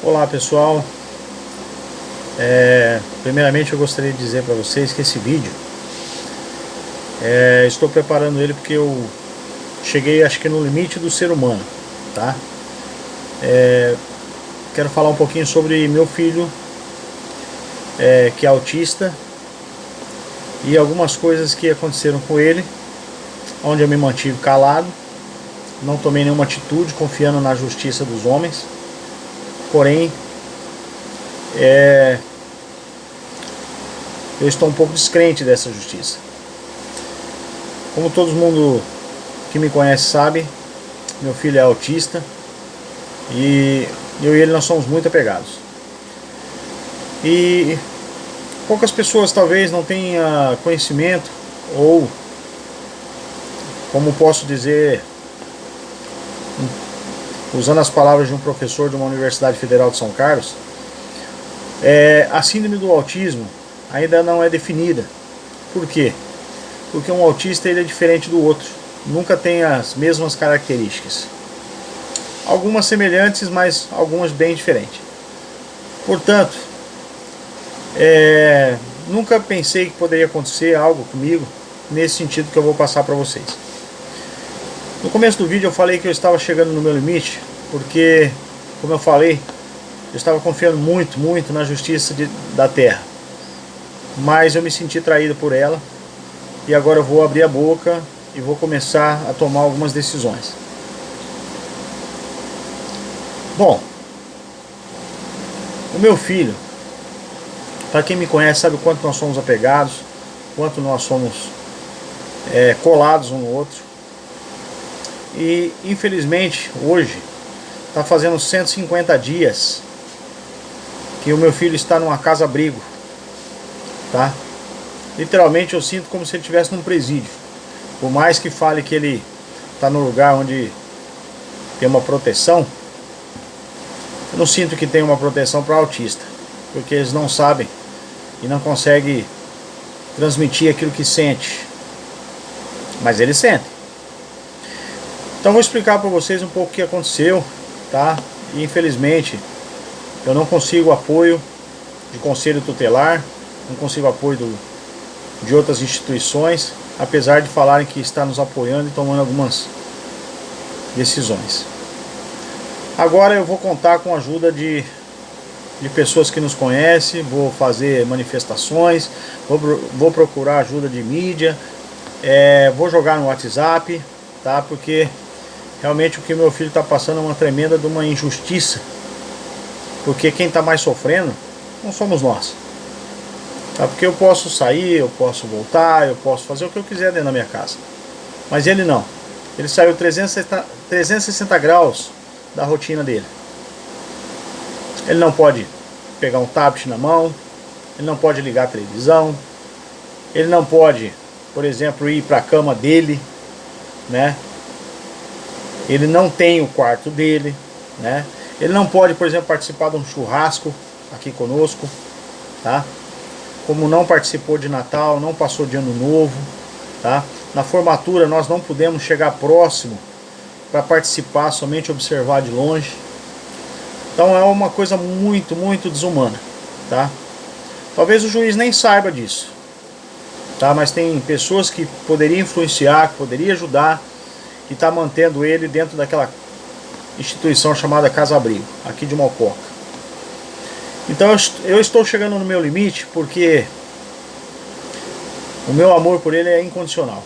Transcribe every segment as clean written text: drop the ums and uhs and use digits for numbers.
Olá pessoal, primeiramente eu gostaria de dizer para vocês que esse vídeo estou preparando ele porque eu cheguei acho que no limite do ser humano, tá? Quero falar um pouquinho sobre meu filho que é autista e algumas coisas que aconteceram com ele, onde eu me mantive calado, não tomei nenhuma atitude confiando na justiça dos homens. Porém, eu estou um pouco descrente dessa justiça. Como todo mundo que me conhece sabe, meu filho é autista e eu e ele nós somos muito apegados. E poucas pessoas talvez não tenham conhecimento, ou como posso dizer, usando as palavras de um professor de uma Universidade Federal de São Carlos, a síndrome do autismo ainda não é definida. Por quê? Porque um autista ele é diferente do outro, nunca tem as mesmas características. Algumas semelhantes, mas algumas bem diferentes. Portanto, nunca pensei que poderia acontecer algo comigo nesse sentido que eu vou passar para vocês. No começo do vídeo eu falei que eu estava chegando no meu limite, porque, como eu falei, eu estava confiando muito na justiça da terra. Mas eu me senti traído por ela, e agora eu vou abrir a boca e vou começar a tomar algumas decisões. Bom, o meu filho, para quem me conhece sabe o quanto nós somos apegados, quanto nós somos colados um no outro. E infelizmente hoje está fazendo 150 dias que o meu filho está numa casa-abrigo, tá? Literalmente eu sinto como se ele estivesse num presídio. Por mais que fale que ele está num lugar onde tem uma proteção, eu não sinto que tem uma proteção para autista, porque eles não sabem e não conseguem transmitir aquilo que sente, mas eles sentem. Então vou explicar para vocês um pouco o que aconteceu, tá? E infelizmente eu não consigo apoio de conselho tutelar, não consigo apoio de outras instituições, apesar de falarem que está nos apoiando e tomando algumas decisões. Agora eu vou contar com a ajuda de pessoas que nos conhecem, vou fazer manifestações, vou procurar ajuda de mídia, vou jogar no WhatsApp, tá? Porque realmente o que meu filho está passando é uma tremenda de uma injustiça, porque quem está mais sofrendo não somos nós, tá? Porque eu posso sair, eu posso voltar, eu posso fazer o que eu quiser dentro da minha casa, mas ele não. Ele saiu 360 graus da rotina dele. Ele não pode pegar um tablet na mão, ele não pode ligar a televisão, ele não pode, por exemplo, ir para a cama dele, né? Ele não tem o quarto dele, né? Ele não pode, por exemplo, participar de um churrasco aqui conosco, tá? Como não participou de Natal, não passou de Ano Novo, tá? Na formatura nós não pudemos chegar próximo para participar, somente observar de longe. Então é uma coisa muito desumana, tá? Talvez o juiz nem saiba disso, tá? Mas tem pessoas que poderiam influenciar, que poderiam ajudar, que está mantendo ele dentro daquela instituição chamada Casa-Abrigo, aqui de Mococa. Então eu estou chegando no meu limite, porque o meu amor por ele é incondicional.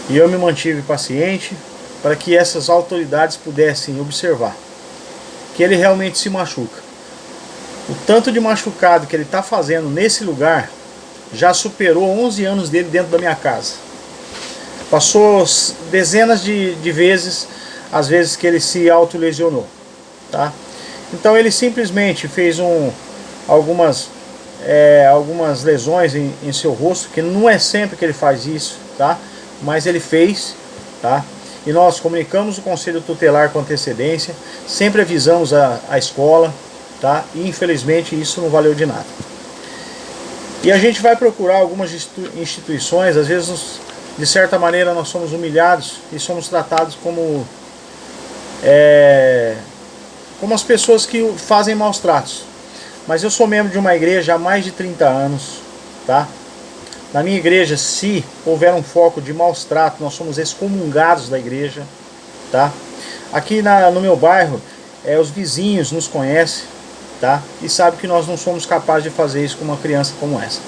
E eu me mantive paciente para que essas autoridades pudessem observar que ele realmente se machuca. O tanto de machucado que ele está fazendo nesse lugar já superou 11 anos dele dentro da minha casa. Passou dezenas de vezes, as vezes que ele se autolesionou, tá? Então ele simplesmente fez algumas lesões em seu rosto, que não é sempre que ele faz isso, tá? Mas ele fez, tá? E nós comunicamos o conselho tutelar com antecedência, sempre avisamos a escola, tá? E infelizmente isso não valeu de nada. E a gente vai procurar algumas instituições, às vezes de certa maneira nós somos humilhados e somos tratados como como as pessoas que fazem maus tratos. Mas eu sou membro de uma igreja há mais de 30 anos, tá? Na minha igreja, se houver um foco de maus tratos, nós somos excomungados da igreja, tá? Aqui no meu bairro, os vizinhos nos conhecem, tá? E sabem que nós não somos capazes de fazer isso com uma criança como essa.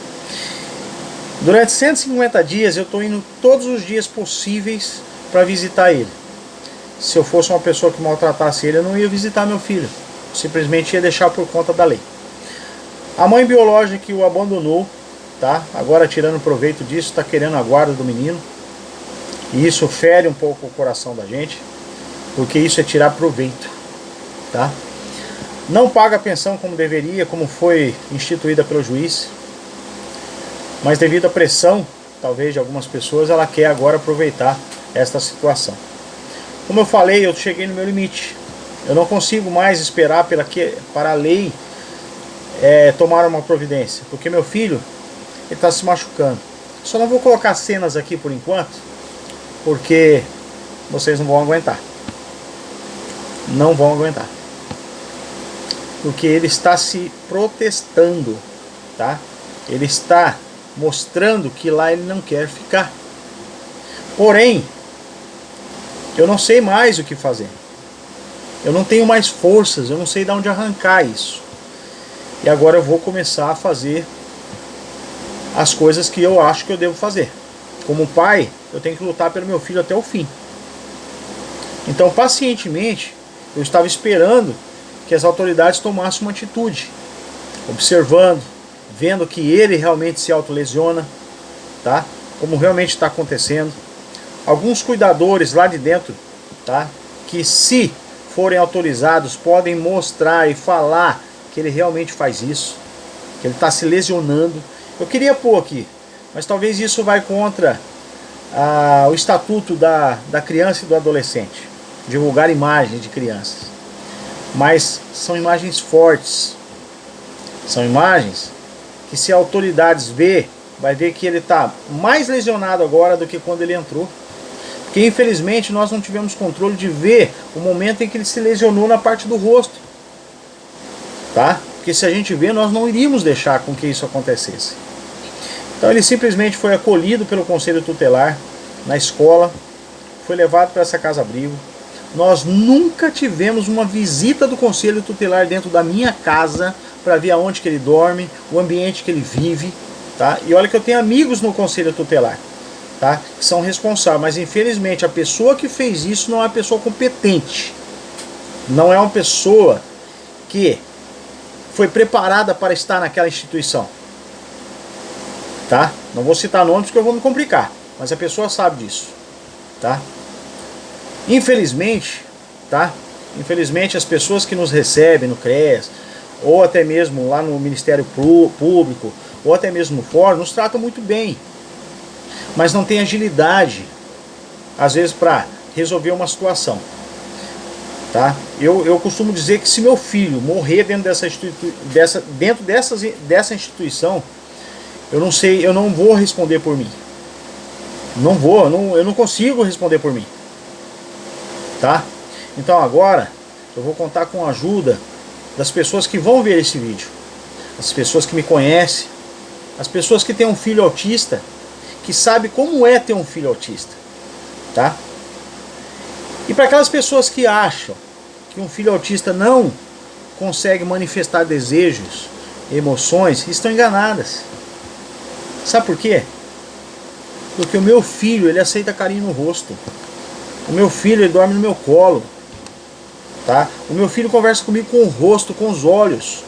Durante 150 dias eu estou indo todos os dias possíveis para visitar ele. Se eu fosse uma pessoa que maltratasse ele, eu não ia visitar meu filho. Simplesmente ia deixar por conta da lei. A mãe biológica que o abandonou, tá? Agora tirando proveito disso, está querendo a guarda do menino. E isso fere um pouco o coração da gente, porque isso é tirar proveito, tá? Não paga a pensão como deveria, como foi instituída pelo juiz. Mas devido à pressão, talvez de algumas pessoas, ela quer agora aproveitar esta situação. Como eu falei, eu cheguei no meu limite. Eu não consigo mais esperar para a lei tomar uma providência. Porque meu filho está se machucando. Só não vou colocar cenas aqui por enquanto, porque vocês não vão aguentar. Não vão aguentar. Porque ele está se protestando, tá? Ele está mostrando que lá ele não quer ficar. Porém, eu não sei mais o que fazer. Eu não tenho mais forças, eu não sei de onde arrancar isso. E agora eu vou começar a fazer as coisas que eu acho que eu devo fazer. Como pai, eu tenho que lutar pelo meu filho até o fim. Então, pacientemente, eu estava esperando que as autoridades tomassem uma atitude, observando, vendo que ele realmente se autolesiona, tá? Como realmente está acontecendo. Alguns cuidadores lá de dentro, tá? Que se forem autorizados podem mostrar e falar que ele realmente faz isso, que ele está se lesionando. Eu queria pôr aqui, mas talvez isso vai contra o estatuto da criança e do adolescente, divulgar imagens de crianças. Mas são imagens fortes, são imagens que se autoridades vai ver que ele está mais lesionado agora do que quando ele entrou. Porque infelizmente nós não tivemos controle de ver o momento em que ele se lesionou na parte do rosto, tá? Porque se a gente vê, nós não iríamos deixar com que isso acontecesse. Então ele simplesmente foi acolhido pelo conselho tutelar na escola, foi levado para essa casa-abrigo. Nós nunca tivemos uma visita do conselho tutelar dentro da minha casa para ver aonde que ele dorme, o ambiente que ele vive, tá? E olha que eu tenho amigos no conselho tutelar, tá? Que são responsáveis, mas infelizmente a pessoa que fez isso não é uma pessoa competente. Não é uma pessoa que foi preparada para estar naquela instituição, tá? Não vou citar nomes porque eu vou me complicar, mas a pessoa sabe disso, tá? Infelizmente, tá? Infelizmente as pessoas que nos recebem no CREAS, ou até mesmo lá no Ministério Público, ou até mesmo no fórum, nos tratam muito bem, mas não tem agilidade, às vezes, para resolver uma situação, tá? Eu costumo dizer que se meu filho morrer dentro dessa instituição, eu não sei, eu não vou responder por mim. Eu não consigo responder por mim, tá? Então agora eu vou contar com a ajuda das pessoas que vão ver esse vídeo, as pessoas que me conhecem, as pessoas que têm um filho autista, que sabe como é ter um filho autista, tá? E para aquelas pessoas que acham que um filho autista não consegue manifestar desejos, emoções, estão enganadas. Sabe por quê? Porque o meu filho, ele aceita carinho no rosto. O meu filho, ele dorme no meu colo, tá? O meu filho conversa comigo com o rosto, com os olhos,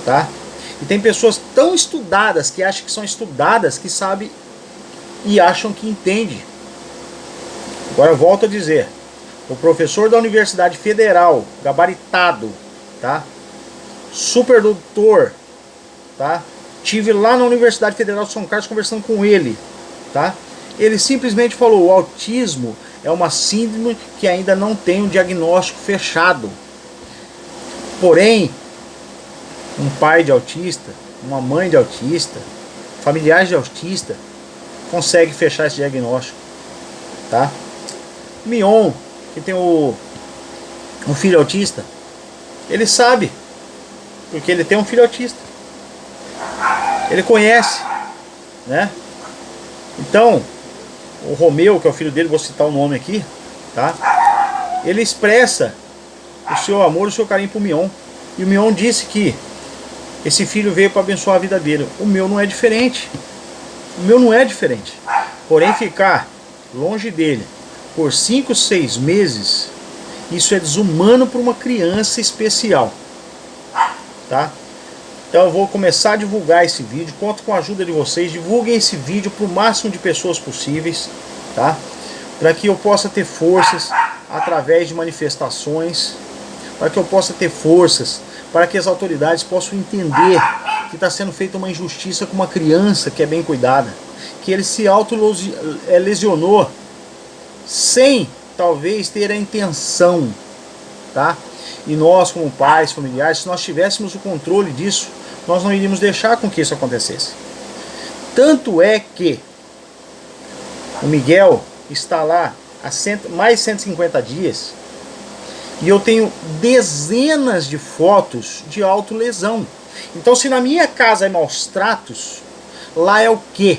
tá? E tem pessoas tão estudadas, que acham que são estudadas, que sabem e acham que entendem. Agora eu volto a dizer, o professor da Universidade Federal, gabaritado, tá? Super doutor, tá? Tive lá na Universidade Federal de São Carlos conversando com ele, tá? Ele simplesmente falou, o autismo é uma síndrome que ainda não tem um diagnóstico fechado. Porém, um pai de autista, uma mãe de autista, familiares de autista, consegue fechar esse diagnóstico, tá? Mion, que tem um filho autista, Ele sabe, porque ele tem um filho autista. Ele conhece, né? Então, o Romeu, que é o filho dele, vou citar o nome aqui, tá? Ele expressa o seu amor, o seu carinho pro Mion. E o Mion disse que esse filho veio para abençoar a vida dele. O meu não é diferente. O meu não é diferente. Porém, ficar longe dele por 5, 6 meses, isso é desumano para uma criança especial, tá? Então eu vou começar a divulgar esse vídeo. Conto com a ajuda de vocês. Divulguem esse vídeo para o máximo de pessoas possíveis, tá? Para que eu possa ter forças através de manifestações, para que eu possa ter forças, para que as autoridades possam entender que está sendo feita uma injustiça com uma criança que é bem cuidada, que ele se auto-lesionou sem talvez ter a intenção, tá? E nós, como pais, familiares, se nós tivéssemos o controle disso, nós não iríamos deixar com que isso acontecesse. Tanto é que o Miguel está lá há mais de 150 dias e eu tenho dezenas de fotos de autolesão. Então, se na minha casa é maus tratos, lá é o quê?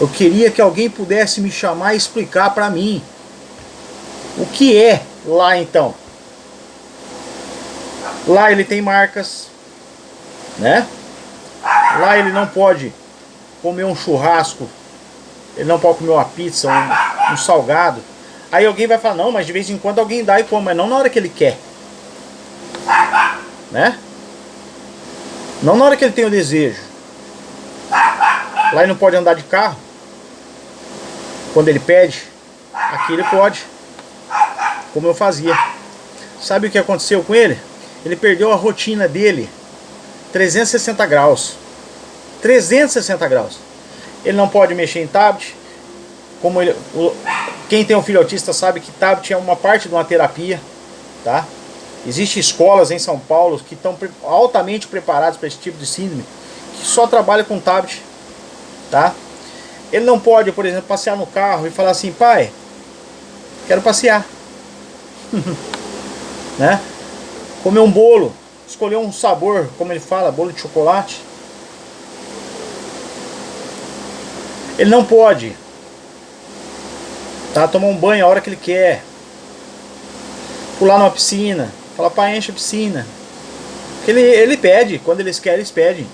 Eu queria que alguém pudesse me chamar e explicar para mim o que é lá então. Lá ele tem marcas, né? Lá ele não pode comer um churrasco, ele não pode comer uma pizza, um salgado. Aí alguém vai falar, não, mas de vez em quando alguém dá e come, mas não na hora que ele quer, né? Não na hora que ele tem o desejo. Lá ele não pode andar de carro. Quando ele pede, aqui ele pode, como eu fazia. Sabe o que aconteceu com ele? Ele perdeu a rotina dele 360 graus. 360 graus. Ele não pode mexer em tablet. Quem tem um filho autista sabe que tablet é uma parte de uma terapia, tá? Existem escolas em São Paulo que estão altamente preparadas para esse tipo de síndrome, que só trabalham com tablet, tá? Ele não pode, por exemplo, passear no carro e falar assim, pai, quero passear. Né? Comer um bolo, escolher um sabor, como ele fala, bolo de chocolate. Ele não pode, tá? Tomar um banho a hora que ele quer. Pular numa piscina, falar, pai, enche a piscina. Porque ele pede, quando eles querem, eles pedem.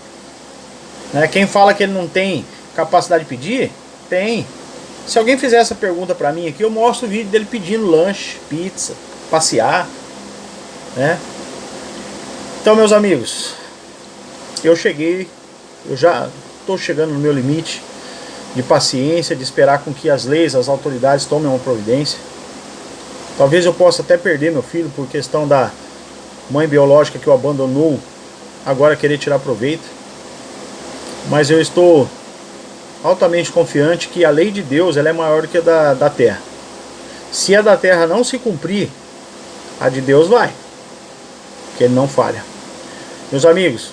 Né? Quem fala que ele não tem capacidade de pedir, tem. Se alguém fizer essa pergunta pra mim aqui, eu mostro o vídeo dele pedindo lanche, pizza, passear, né? Então, meus amigos, eu já estou chegando no meu limite de paciência, de esperar com que as leis, as autoridades tomem uma providência. Talvez eu possa até perder meu filho por questão da mãe biológica que o abandonou, agora querer tirar proveito. Mas eu estou altamente confiante que a lei de Deus ela é maior do que a da terra. Se a da terra não se cumprir, a de Deus vai, porque ele não falha. Meus amigos,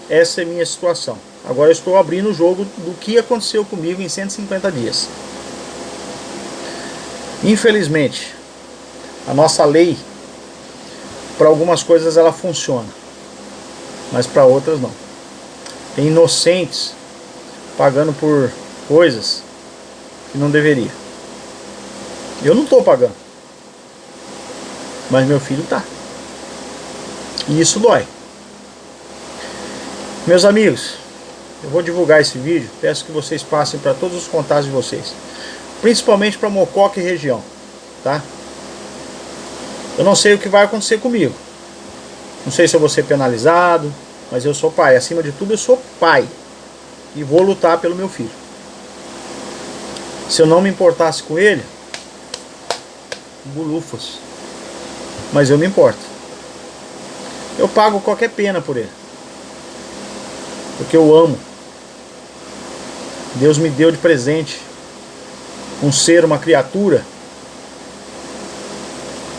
essa é a minha situação. Agora eu estou abrindo o jogo do que aconteceu comigo em 150 dias. Infelizmente, a nossa lei, para algumas coisas ela funciona, mas para outras não. Tem inocentes pagando por coisas que não deveria. Eu não estou pagando, mas meu filho tá. E isso dói. Meus amigos, eu vou divulgar esse vídeo. Peço que vocês passem para todos os contatos de vocês, principalmente para Mococa e região, tá? Eu não sei o que vai acontecer comigo. Não sei se eu vou ser penalizado, mas eu sou pai. Acima de tudo, eu sou pai. E vou lutar pelo meu filho. Se eu não me importasse com ele, bulufas. Mas eu me importo. Eu pago qualquer pena por ele. Porque eu amo. Deus me deu de presente um ser, uma criatura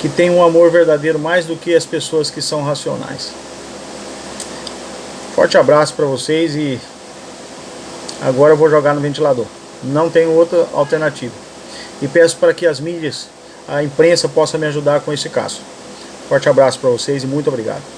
que tem um amor verdadeiro mais do que as pessoas que são racionais. Forte abraço para vocês e agora eu vou jogar no ventilador. Não tenho outra alternativa. E peço para que as mídias, a imprensa possa me ajudar com esse caso. Forte abraço para vocês e muito obrigado.